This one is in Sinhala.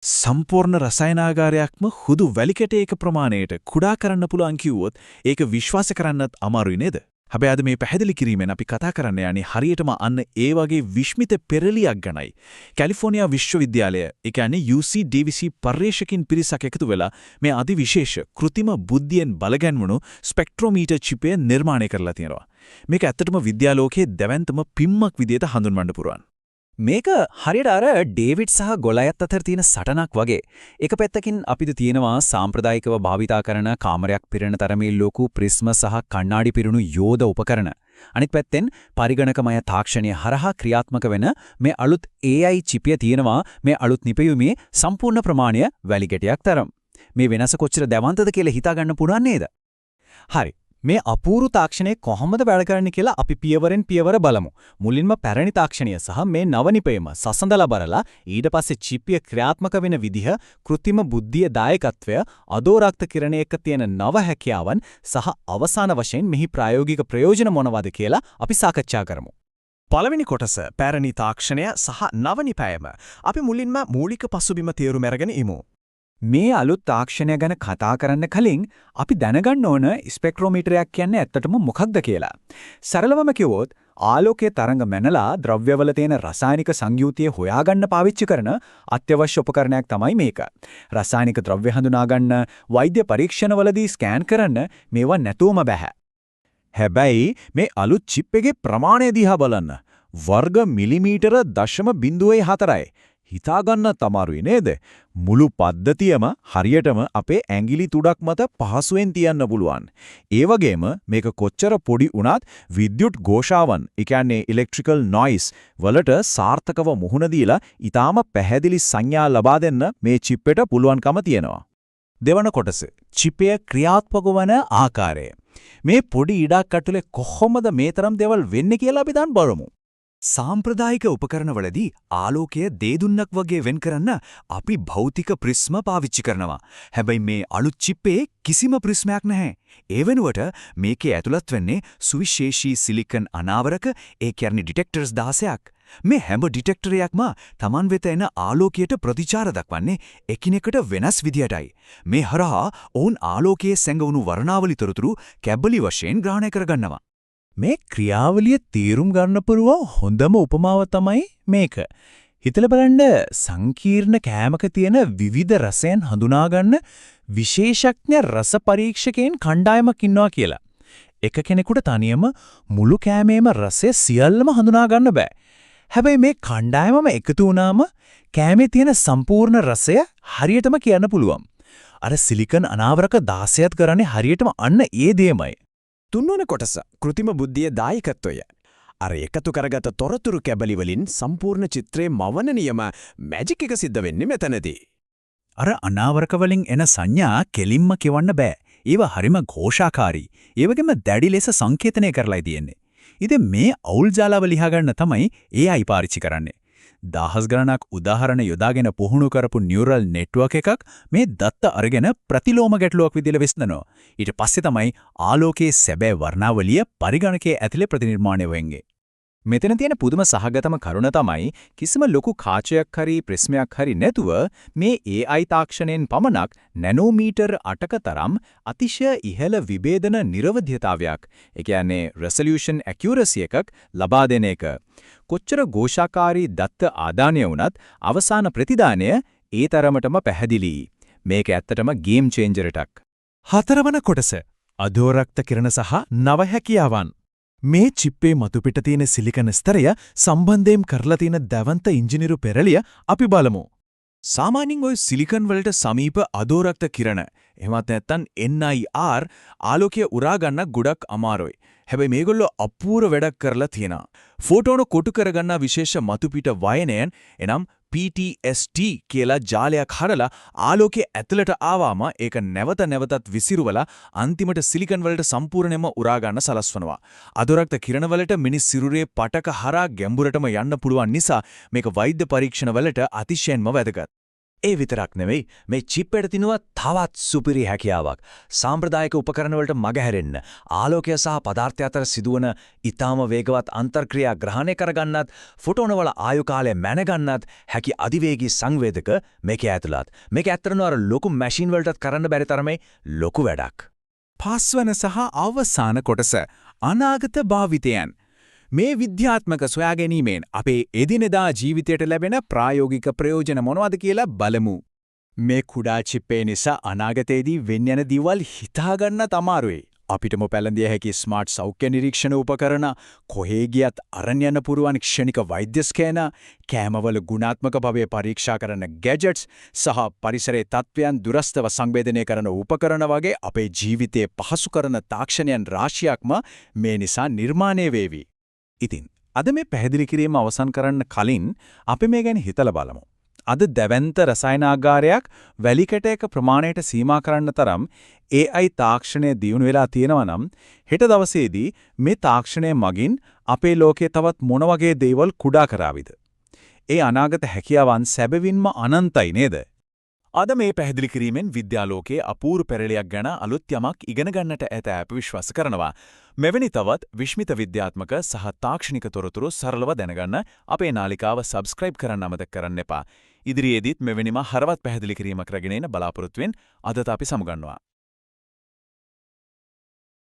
සම්පූර්ණ රසායනාගාරයක්ම හුදු වැලිකැටයක ප්‍රමාණයට කුඩා කරන්න පුළුවන් කිව්වොත් ඒක විශ්වාස කරන්නත් අමාරුයි නේද? හැබැයි අද මේ පැහැදිලි කිරීමෙන් අපි කතා කරන්න යන්නේ හරියටම අන්න ඒ වගේ විශ්මිත පෙරලියක් ගැනයි. කැලිෆෝනියා විශ්වවිද්‍යාලය, ඒ කියන්නේ UC DVC පර්යේෂකින් පිරිසක් එකතු වෙලා මේ අතිවිශේෂ කෘත්‍රිම බුද්ධියෙන් බලගැන්වුණු ස්පෙක්ට්‍රෝමීටර් චිපය නිර්මාණය කරලා තියෙනවා. මේක ඇත්තටම විද්‍යාලෝකයේ දැවැන්තම පිම්මක් විදියට හඳුන්වන්න පුරුවන්. මේක හරියට අර ඩේවිඩ් සහ ගොලයත් අතර තියෙන සටනක් වගේ. එක පැත්තකින් අපිට තියෙනවා සාම්ප්‍රදායිකව භාවිතා කරන කාමරයක් පිරෙන තරමේ ලොකු ප්‍රිස්ම සහ කණ්ණාඩි පිරුණු යෝධ උපකරණ. අනිත් පැත්තෙන් පරිගණකමය තාක්ෂණය හරහා ක්‍රියාත්මක වෙන මේ අලුත් AI චිපය තියෙනවා මේ අලුත් නිපැයුමේ සම්පූර්ණ ප්‍රමාණය වැලිකැටයක් තරම්. මේ වෙනස කොච්චර දැවන්තද කියලා හිතා ගන්න පුළුවන් නේද? හරි. මේ අපූර්ව තාක්ෂණය කොහොමද වැඩ කරන්නේ කියලා අපි පියවරෙන් පියවර බලමු. මුලින්ම පැරණි තාක්ෂණය සහ මේ නව නිපැයුම සසඳලා බලලා ඊට පස්සේ චිප්ය ක්‍රියාත්මක වෙන විදිහ, කෘත්‍රිම බුද්ධිය දායකත්වය, අදෝරක්ත කිරණයක තියෙන නව හැකියාවන් සහ අවසාන වශයෙන් මෙහි ප්‍රායෝගික ප්‍රයෝජන මොනවද කියලා අපි සාකච්ඡා කරමු. පළවෙනි කොටස පැරණි තාක්ෂණය සහ නව නිපැයුම. අපි මුලින්ම මූලික පසුබිම තේරුම් අරගෙන ඉමු. මේ අලුත් තාක්ෂණය ගැන කතා කරන්න කලින් අපි දැනගන්න ඕන ස්පෙක්ට්‍රෝමීටරයක් කියන්නේ ඇත්තටම මොකක්ද කියලා. සරලවම කිව්වොත් ආලෝකයේ තරංග මැනලා ද්‍රව්‍යවල තියෙන රසායනික සංයුතිය හොයාගන්න පාවිච්චි කරන අත්‍යවශ්‍ය උපකරණයක් තමයි මේක. රසායනික ද්‍රව්‍ය හඳුනා ගන්න, වෛද්‍ය පරීක්ෂණවලදී ස්කෑන් කරන්න මේවා නැතුවම බෑ. හැබැයි මේ අලුත් චිප් එකේ ප්‍රමාණය දිහා බලන්න. වර්ග මිලිමීටර 0.4යි. හිතා ගන්න තමාරුයි නේද? මුළු පද්ධතියම හරියටම අපේ ඇඟිලි තුඩක් මත පහසුවෙන් තියන්න පුළුවන්. ඒ වගේම මේක කොච්චර පොඩි වුණත් විද්‍යුත් ഘോഷාවන්, ඒ කියන්නේ ඉලෙක්ට්‍රිකල් නොයිස් වලට සාර්ථකව මුහුණ දීලා ඊටාම පැහැදිලි සංඥා ලබා දෙන්න මේ චිප් එකට පුළුවන්කම තියෙනවා. දෙවන කොටස චිපය ක්‍රියාත්මක වන ආකාරය. මේ පොඩි ඉඩක් ඇතුලේ කොහොමද මේ තරම් දේවල් වෙන්නේ කියලා අපි දැන් බලමු. සාම්ප්‍රදායික උපකරණවලදී ආලෝකය දේදුන්නක් වගේ වෙන් කරන්න අපි භෞතික ප්‍රිස්ම පාවිච්චි කරනවා. හැබැයි මේ අලුත් චිප්පේ කිසිම ප්‍රිස්මයක් නැහැ. ඒ වෙනුවට මේකේ ඇතුළත් වෙන්නේ සුවිශේෂී සිලිකන් අනාවරක, ඒ කියන්නේ ඩිටෙක්ටර්ස් 16ක්. මේ හැම ඩිටෙක්ටරයක්ම Taman වෙත එන ආලෝකයට ප්‍රතිචාර දක්වන්නේ එකිනෙකට වෙනස් විදියටයි. මේ හරහා ඔවුන් ආලෝකයේ සැඟවුණු වර්ණාවලි තොරතුරු කැබලි වශයෙන් ග්‍රහණය කරගන්නවා. මේ ක්‍රියාවලිය තීරුම් ගන්න පුරුව හොඳම උපමාව තමයි මේක. හිතලා බලන්න සංකීර්ණ කෑමක තියෙන විවිධ රසයන් හඳුනා ගන්න විශේෂඥ රස පරීක්ෂකයන් කණ්ඩායමක් ඉන්නවා කියලා. එක කෙනෙකුට තනියම මුළු කෑමේම රසය සියල්ලම හඳුනා ගන්න බෑ. හැබැයි මේ කණ්ඩායමම එකතු වුණාම කෑමේ තියෙන සම්පූර්ණ රසය හරියටම කියන්න පුළුවන්. අර සිලිකන් අනාවරක 16ත් කරන්නේ හරියටම අන්න ඒ දෙයමයි. තුන්වන කොටස කෘත්‍රිම බුද්ධිය දායකත්වය. අර එකතු කරගත තොරතුරු කැබලි වලින් සම්පූර්ණ චිත්‍රයේ මවන නියම මැජික් එක සිද්ධ වෙන්නේ මෙතනදී. අර අනාවරක වලින් එන සංඥා කෙලින්ම කියවන්න බෑ. ඒවා හරිම ഘോഷාකාරී. ඒ වගේම දැඩි ලෙස සංකේතනය කරලායි තියෙන්නේ. ඉතින් මේ අවුල් ජාලාව ලියා ගන්න තමයි AI පාවිච්චි කරන්නේ. දහස් ගණනක් උදාහරණ යොදාගෙන පුහුණු කරපු නියුරල් නෙට්වර්ක් එකක් මේ දත්ත අරගෙන ප්‍රතිලෝම ගැටලුවක් විදිහට විසඳනවා. ඊට පස්සේ තමයි ආලෝකයේ සැබෑ වර්ණාවලිය පරිගණකයේ ඇතුලේ ප්‍රතිනිර්මාණය වෙන්නේ. මෙතන තියෙන පුදුම සහගතම කරුණ තමයි කිසිම ලොකු කාචයක් හරි ප්‍රිස්මයක් හරි නැතුව මේ AI තාක්ෂණයෙන් පමණක් නැනෝමීටර් 8ක තරම් අතිශය ඉහළ විභේදන නිර්වධ්‍යතාවයක්, ඒ කියන්නේ resolution accuracy එකක් ලබා දෙන එක. කොච්චර ഘോഷාකාරී දත්ත ආදානය වුණත් අවසාන ප්‍රතිදානය ඒ තරමටම පැහැදිලි. මේක ඇත්තටම ගේම් චේන්ජර් එකක්. හතරවන කොටස අදෝරක්ත කිරණ සහ නව හැකියාවන්. මේ චිප්පේ මතු පිට තියෙන සිලිකන ස්තරය සම්බන්ධයෙන් කරලා තියෙන දැවන්ත ඉංජිනේරු පෙරළිය අපි බලමු. සාමාන්‍යයෙන් ওই සිලිකන් වලට සමීප අදෝරක්ත කිරණ එහෙමත් නැත්නම් NIR ආලෝකය උරා ගන්න ගොඩක් අමාරුයි. හැබැයි මේගොල්ලෝ අපූර්ව වැඩක් කරලා තියෙනවා. ෆෝටෝන කොටු කරගන්න විශේෂ මතුපිට වයනයන් එනම් PTST කියලා ජාලයක් හදලා ආලෝකයේ ඇතුළට ආවම ඒක නැවත නැවතත් විසිරුවලා අන්තිමට සිලිකන් වලට සම්පූර්ණයෙන්ම උරා ගන්න සලස්වනවා. අදෝරක්ත කිරණ වලට මිනිස් සිරුරේ පටක හරහා ගැඹුරටම යන්න පුළුවන් නිසා මේක වෛද්‍ය පරීක්ෂණ වලට අතිශයින්ම වැදගත්. ඒ විතරක් නෙවෙයි මේ චිප් එකට තිනුව තවත් සුපිරි හැකියාවක්. සාම්ප්‍රදායික උපකරණ වලට මගහැරෙන්න ආලෝකය සහ පදාර්ථය අතර සිදුවන ඊටාම වේගවත් අන්තර්ක්‍රියා ග්‍රහණය කරගන්නත් ෆොටෝන වල ආයු කාලය මැනගන්නත් හැකි අධිවේගී සංවේදක මේකේ ඇතුළත්. මේක ඇත්තටම අර ලොකු මැෂින් වලටත් කරන්න බැරි තරමේ ලොකු වැඩක්. පස්වන සහ අවසාන කොටස අනාගත භාවිතයන්. මේ විද්‍යාත්මක සොයාගැනීමෙන් අපේ එදිනෙදා ජීවිතයට ලැබෙන ප්‍රායෝගික ප්‍රයෝජන මොනවද කියලා බලමු. මේ කුඩා චිප්පේ නිසා අනාගතයේදී වෙන්න යන දේවල් හිතාගන්නත් අමාරුයි. අපිටම පැලඳිය හැකි ස්මාර්ට් සෞඛ්‍ය නිරීක්ෂණ උපකරණ, කොහේ ගියත් අරන් යන්න පුරුවන් ක්ෂණික වෛද්‍ය ස්කෑනර්, කැමවල ගුණාත්මක භවය පරීක්ෂා කරන ගැජට්ස් සහ පරිසරයේ තත්ත්වයන් දුරස්තව සංවේදනය කරන උපකරණ වගේ අපේ ජීවිතයේ පහසු කරන තාක්ෂණයන් රාශියක්ම මේ නිසා නිර්මාණය වේවි. ඉතින් අද මේ පැහැදිලි කිරීම අවසන් කරන්න කලින් අපි මේ ගැන හිතලා බලමු. අද දැවැන්ත රසායනාගාරයක් වැලි කැටයක ප්‍රමාණයට සීමා කරන්න තරම් AI තාක්ෂණය දියුණු වෙලා තියෙනවා නම් හෙට දවසේදී මේ තාක්ෂණය මගින් අපේ ලෝකයේ තවත් මොන වගේ දේවල් කුඩා කරාවිද? ඒ අනාගත හැකියාවන් සැබවින්ම අනන්තයි නේද? අද මේ පැහැදිලි කිරීමෙන් විද්‍යාලෝකයේ අපූර්ව පෙරළියක් ගැන අලුත් යමක් ඉගෙන ගන්නට ඇත අප විශ්වාස කරනවා. මෙවැනි තවත් විශ්මිත විද්‍යාත්මක සහ තාක්ෂණික තොරතුරු සරලව දැනගන්න අපේ නාලිකාව සබ්ස්ක්‍රයිබ් කරන්න අමතක කරන්න එපා. ඉදිරියේදීත් මෙවැනිම හරවත් පැහැදිලි කිරීමක් රැගෙන එන බලාපොරොත්තුවෙන් අදට අපි සමුගන්නවා.